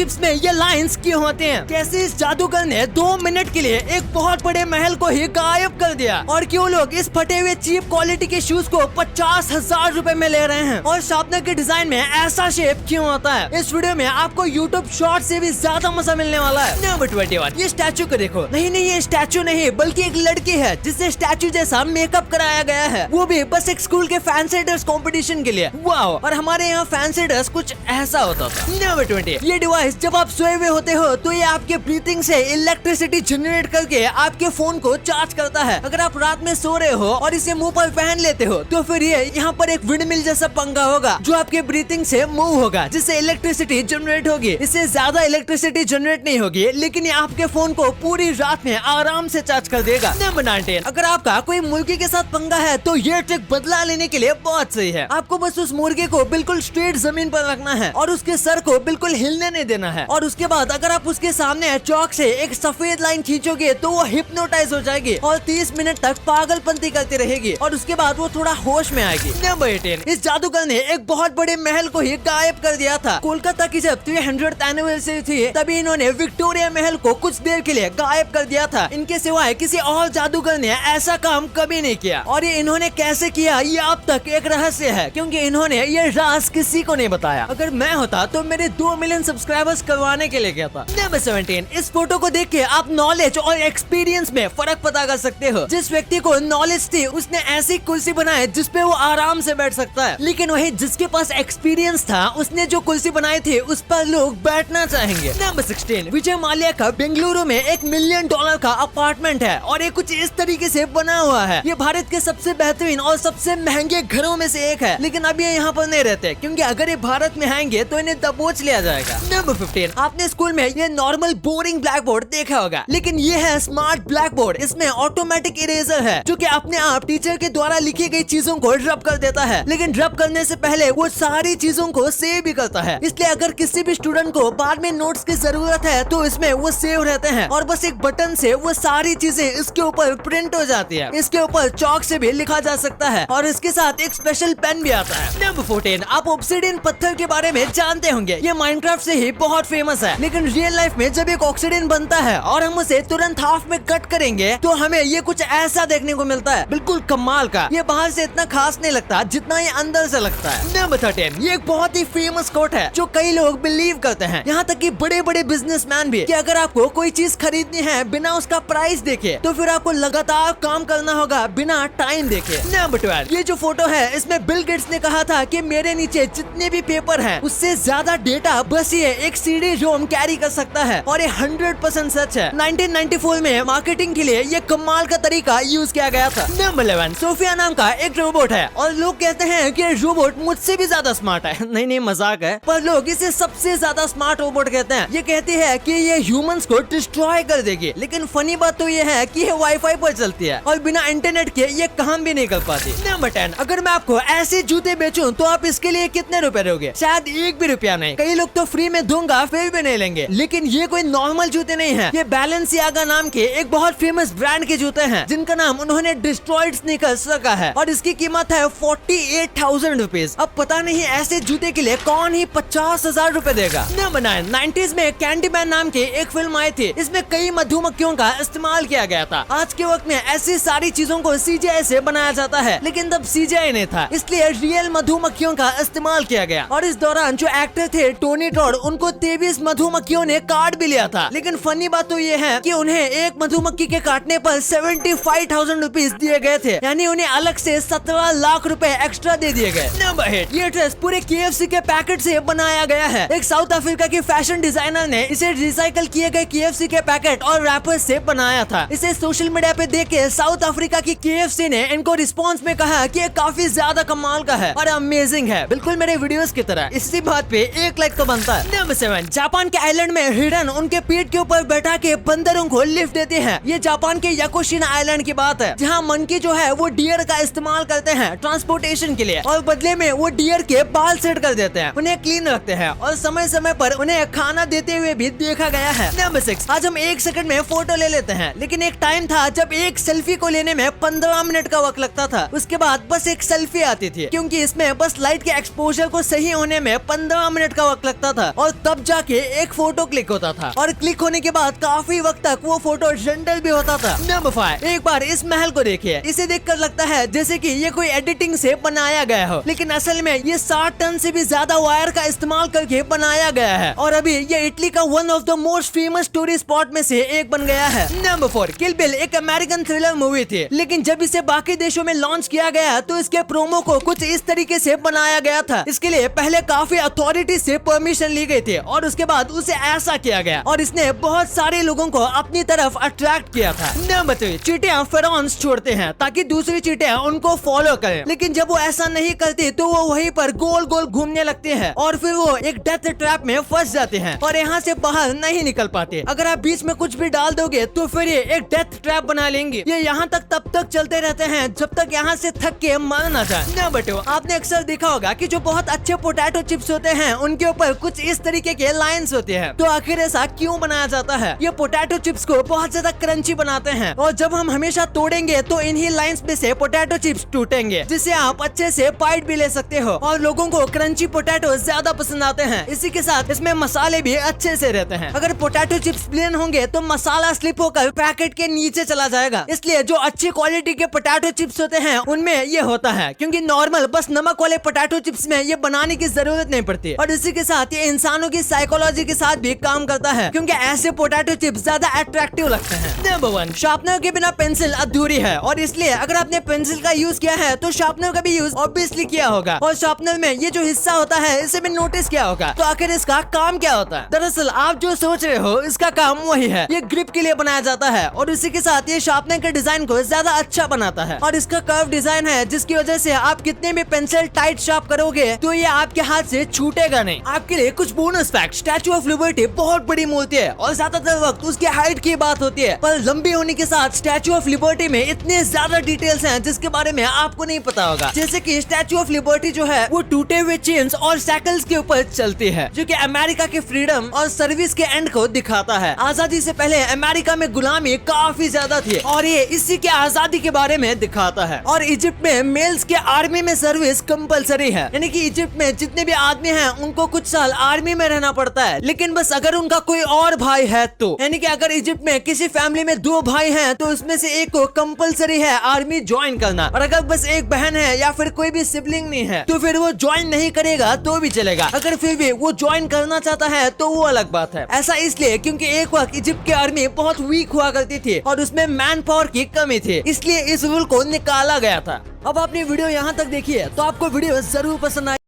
Tips में ये lines क्यों होते हैं, कैसे इस जादूगर ने 2 मिनट के लिए एक बहुत बड़े महल को ही गायब कर दिया, और क्यों लोग इस फटे हुए चीप क्वालिटी के शूज को 50,000 रुपए में ले रहे हैं, और शार्पनर के डिजाइन में ऐसा शेप क्यों होता है। इस वीडियो में आपको यूट्यूब शॉर्ट से भी ज्यादा मजा मिलने वाला है। नंबर 21, ये स्टैचू को देखो। नहीं, ये स्टैचू नहीं बल्कि एक लड़की है जिससे स्टैचू जैसा मेकअप कराया गया है, वो भी बस एक स्कूल के फैंसी ड्रेस कंपटीशन के लिए। वाओ, और हमारे यहाँ फैंसी ड्रेस कुछ ऐसा होता था। नंबर 20, ये डिवाइस जब आप सोए हुए होते हो तो ये आपके ब्रीथिंग से इलेक्ट्रिसिटी जनरेट करके आपके फोन को चार्ज करता है। अगर आप रात में सो रहे हो और इसे मुंह पर पहन लेते हो तो फिर ये यहाँ पर एक विंडमिल जैसा पंखा होगा जो आपके ब्रीथिंग से मूव होगा, जिससे इलेक्ट्रिसिटी जनरेट होगी। इससे ज्यादा इलेक्ट्रिसिटी जनरेट नहीं होगी, लेकिन ये आपके फोन को पूरी रात में आराम से चार्ज कर देगा। नंबर 19, अगर आपका कोई मुर्गी के साथ पंगा है तो ये ट्रिक बदला लेने के लिए बहुत सही है। आपको बस उस मुर्गे को बिल्कुल स्ट्रेट जमीन पर रखना है और उसके सर को बिल्कुल हिलने नहीं देना है, और उसके बाद अगर आप उसके सामने चौक से एक सफेद लाइन खींचोगे तो वो हिप्नोटाइज हो जाएगी और 30 मिनट तक पागलपंती करती रहेगी, और उसके बाद वो थोड़ा होश में आएगी। नंबर 18, इस जादूगर ने एक बहुत बड़े महल को ही गायब कर दिया था। कोलकाता की जब 300th एनिवर्सरी थी तभी इन्होंने विक्टोरिया महल को कुछ देर के लिए गायब कर दिया था। इनके सिवाय किसी और जादूगर ने ऐसा काम कभी नहीं किया, और ये इन्होंने कैसे किया ये अब तक एक रहस्य है, क्योंकि इन्होंने ये राज किसी को नहीं बताया। अगर मैं होता तो मेरे 2 मिलियन सब्सक्राइबर्स करवाने के लिए कहता। नंबर 17, इस फोटो को देख के आप नॉलेज और एक्सपीरियंस में फर्क पता कर सकते हो। जिस व्यक्ति को नॉलेज थी उसने ऐसी कुर्सी बनाई जिसपे वो आराम से बैठ सकता है, लेकिन वही जिसके पास एक्सपीरियंस था उसने जो कुर्सी बनाई थी उस पर लोग बैठना चाहेंगे। नंबर 16, विजय माल्या का बेंगलुरु में $1 मिलियन का अपार्टमेंट है, और ये कुछ इस तरीके से बना हुआ है। ये भारत के सबसे बेहतरीन और सबसे महंगे घरों में से एक है, लेकिन अब ये यहाँ पर नहीं रहते क्योंकि अगर ये भारत में आएंगे तो इन्हें दबोच लिया जाएगा। नंबर 15, आपने स्कूल में ये नॉर्मल बोरिंग ब्लैक बोर्ड देखा होगा, लेकिन ये है स्मार्ट ब्लैक बोर्ड। इसमें ऑटोमेटिक इरेजर है जो कि अपने आप टीचर के द्वारा लिखी गई चीजों को रब कर देता है, लेकिन रब करने से पहले वो सारी चीजों को सेव भी करता है। इसलिए अगर किसी भी स्टूडेंट को बाद में नोट्स की जरूरत है तो इसमें वो सेव रहते हैं, और बस एक बटन से वो सारी चीजें इसके ऊपर प्रिंट हो जाती है। इसके ऊपर चौक से भी लिखा जा सकता है, और इसके साथ एक स्पेशल पेन भी आता है। नंबर 14, आप ऑब्सिडियन पत्थर के बारे में जानते होंगे। ये माइनक्राफ्ट से ही बहुत फेमस है, लेकिन रियल लाइफ में जब एक ऑक्सीडेंट बनता है और हम उसे तुरंत हाफ में कट करेंगे तो हमें ये कुछ ऐसा देखने को मिलता है, बिल्कुल कमाल का। ये बाहर से इतना खास नहीं लगता जितना ये अंदर से लगता है। नंबर 13, ये एक बहुत ही फेमस कोट है जो कई लोग बिलीव करते हैं, यहाँ तक कि बड़े बड़े बिजनेसमैन भी, कि अगर आपको कोई चीज खरीदनी है बिना उसका प्राइस देखे तो फिर आपको लगातार काम करना होगा बिना टाइम देखे। नंबर 12, ये जो फोटो है इसमें बिल गेट्स ने कहा था कि मेरे नीचे जितने भी पेपर हैं उससे ज्यादा डेटा बस ये एक CD रोम कैरी कर सकता है, और ये 100% सच है। 1994 में मार्केटिंग के लिए ये कमाल का तरीका यूज किया गया था। नंबर 11, सोफिया नाम का एक रोबोट है, और लोग कहते हैं कि रोबोट मुझसे भी ज्यादा स्मार्ट है। नहीं, मजाक है, पर लोग इसे सबसे ज्यादा स्मार्ट रोबोट कहते हैं। ये कहती है कि ये ह्यूमंस को डिस्ट्रॉय कर देगी, लेकिन फनी बात तो ये है कि ये वाईफाई पर चलती है और बिना इंटरनेट के ये काम भी नहीं कर पाती। नंबर 10, अगर मैं आपको ऐसे जूते बेचूं तो आप इसके लिए कितने रुपए दोगे? शायद 1 भी रुपया नहीं। कई लोग तो फ्री में दूंगा फिर भी नहीं लेंगे, लेकिन ये कोई नॉर्मल जूते नहीं है। ये बैलेंसियागा नाम के एक बहुत फेमस ब्रांड के जूते हैं जिनका नाम उन्होंने डिस्ट्रॉयड स्नीकर्स रखा है, और इसकी कीमत है 48,000 रुपीज। अब पता नहीं ऐसे जूते के लिए कौन ही 50,000 रुपए देगा। नंबर 9, 90s में कैंडीमैन नाम की एक फिल्म आई थी। इसमें कई मधुमक्खियों का इस्तेमाल किया गया था। आज के वक्त में ऐसी सारी चीजों को CGI से बनाया जाता है, लेकिन तब CGI नहीं था, इसलिए रियल मधुमक्खियों का इस्तेमाल किया गया। और इस दौरान जो एक्टर थे टोनी टॉड, उनको 23 मधुमक्खियों ने काट भी लिया था। लेकिन फनी बात तो ये है कि उन्हें एक मधुमक्खी के काटने पर 75,000 रुपीज दिए गए थे, यानी उन्हें अलग से 17 लाख रुपए एक्स्ट्रा दे दिए गए। नंबर 8, ये ड्रेस पूरे KFC के पैकेट से बनाया गया है। एक साउथ अफ्रीका के फैशन डिजाइनर ने इसे रिसाइकल किए गए KFC के पैकेट और रैपर से बनाया था। इसे सोशल मीडिया पे देख के साउथ अफ्रीका की KFC ने इनको रिस्पॉन्स में कहा कि ये काफी ज्यादा कमाल का है और अमेजिंग है, बिल्कुल मेरे वीडियोस की तरह। इसी बात पे 1 लाइक तो बनता है। नंबर 7, जापान के आइलैंड में हिरन उनके पीठ के ऊपर बैठा के बंदरों को लिफ्ट देते हैं। ये जापान के याकुशिना आइलैंड की बात है, जहाँ मंकी जो है वो डियर का इस्तेमाल करते हैं ट्रांसपोर्टेशन के लिए, और बदले में वो डियर के बाल सेट कर देते हैं, उन्हें क्लीन रखते हैं, और समय समय पर उन्हें खाना देते हुए भी देखा गया है। नंबर 6, आज हम 1 सेकंड में फोटो ले लेते हैं, लेकिन एक टाइम था जब एक सेल्फी को लेने में 15 मिनट का वक्त लगता था। उसके बाद बस एक सेल्फी आती थी, क्योंकि इसमें बस लाइट के एक्सपोजर को सही होने में 15 मिनट का वक्त लगता था, और तब जाके एक फोटो क्लिक होता था और क्लिक होने के बाद काफी वक्त तक वो फोटो रेंडर भी होता था। नंबर 5, एक बार इस महल को देखिए। इसे देखकर लगता है जैसे कि ये कोई एडिटिंग से बनाया गया हो, लेकिन असल में ये 60 टन से भी ज्यादा वायर का इस्तेमाल करके बनाया गया है और अभी ये इटली का one of the most famous tourist spot में से एक बन गया है। नंबर 4, किल बिल एक अमेरिकन थ्रिलर मूवी थी, लेकिन जब इसे बाकी देशों में लॉन्च किया गया तो इसके प्रोमो को कुछ इस तरीके से बनाया गया था। इसके लिए पहले काफी अथॉरिटी से परमिशन ली गई थी और उसके बाद उसे ऐसा किया गया और इसने बहुत सारे लोगों को अपनी तरफ अट्रैक्ट किया था। नंबर 3, चींटियां फेरोमोन्स छोड़ते हैं ताकि दूसरी चींटियां उनको फॉलो करें, लेकिन जब वो ऐसा नहीं करती तो वो वहीं पर गोल गोल घूमने लगते हैं और फिर वो एक डेथ ट्रैप में फंस जाते हैं और यहाँ से बाहर नहीं निकल पाते। अगर आप बीच में कुछ भी डाल दोगे तो फिर ये एक डेथ ट्रैप बना लेंगे। ये यहाँ तक तब तक चलते रहते हैं जब तक यहाँ से थक के मर ना जाए। नंबर 2, आपने अक्सर देखा होगा कि जो बहुत अच्छे पोटैटो चिप्स होते हैं उनके ऊपर कुछ इस तरीके के लाइंस होते हैं। तो आखिर ऐसा क्यों बनाया जाता है? ये पोटैटो चिप्स को बहुत ज्यादा क्रंची बनाते हैं और जब हम हमेशा तोड़ेंगे तो इन्हीं लाइंस में से पोटैटो चिप्स टूटेंगे, जिससे आप अच्छे से बाइट भी ले सकते हो और लोगों को क्रंची पोटैटो ज्यादा पसंद आते हैं। इसी के साथ इसमें मसाले भी अच्छे से रहते हैं। अगर पोटैटो चिप्स प्लेन होंगे तो मसाला स्लिप होकर पैकेट के नीचे चला जाएगा, इसलिए जो अच्छी क्वालिटी के पोटैटो चिप्स होते हैं उनमें ये होता है, क्योंकि नॉर्मल बस नमक वाले पोटैटो चिप्स में ये बनाने की जरूरत नहीं पड़ती। और इसी के साथ ये इंसानों की साइकोलॉजी के साथ भी काम करता है, क्योंकि ऐसे पोटैटो चिप्स ज्यादा अट्रैक्टिव लगते हैं। नंबर 1, शार्पनर के बिना पेंसिल अधूरी है और इसलिए अगर आपने पेंसिल का यूज किया है तो शार्पनर का भी यूज ऑब्वियसली किया होगा और शार्पनर में ये जो हिस्सा होता है इसे भी नोटिस किया होगा। तो आखिर इसका काम क्या होता है? दरअसल आप जो सोच रहे हो इसका काम वही है, ये ग्रिप के लिए बनाया जाता है और इसी के साथ ये शार्पनर के डिजाइन को ज्यादा अच्छा बनाता है और इसका कर्व डिजाइन है जिसकी वजह से आप कितने भी पेंसिल टाइट शार्प करोगे तो ये आपके हाथ से छूटेगा नहीं। आपके लिए कुछ bonus fact, statue of liberty बहुत बड़ी मूर्ति है और ज्यादातर वक्त उसकी हाइट की बात होती है, पर लंबी होने के साथ स्टैचू ऑफ लिबर्टी में इतने ज्यादा डिटेल्स हैं जिसके बारे में आपको नहीं पता होगा। जैसे कि स्टैचू ऑफ लिबर्टी जो है वो टूटे हुए चेन्स और साइकिल्स के ऊपर चलती है, जो कि अमेरिका के फ्रीडम और सर्विस के एंड को दिखाता है। आजादी से पहले अमेरिका में गुलामी काफी ज्यादा थी और ये इसी के आजादी के बारे में दिखाता है। और इजिप्ट में मेल्स के आर्मी में सर्विस कंपलसरी है, यानी कि इजिप्ट में जितने भी आदमी हैं उनको कुछ साल आर्मी में रहना पड़ता है, लेकिन बस अगर उनका कोई और भाई है तो, यानी कि अगर इजिप्ट में किसी फैमिली में 2 भाई हैं तो उसमें से एक को कंपलसरी है आर्मी ज्वाइन करना, और अगर बस एक बहन है या फिर कोई भी सिबलिंग नहीं है तो फिर वो ज्वाइन नहीं करेगा तो भी चलेगा। अगर फिर भी वो ज्वाइन करना चाहता है तो वो अलग बात है। ऐसा इसलिए क्योंकि एक वक्त इजिप्ट की आर्मी बहुत वीक हुआ करती थी और उसमें मैन पावर की कमी थी, इसलिए इस रूल को निकाला गया था। अब आपने वीडियो यहाँ तक देखी है तो आपको वीडियो जरूर पसंद आए।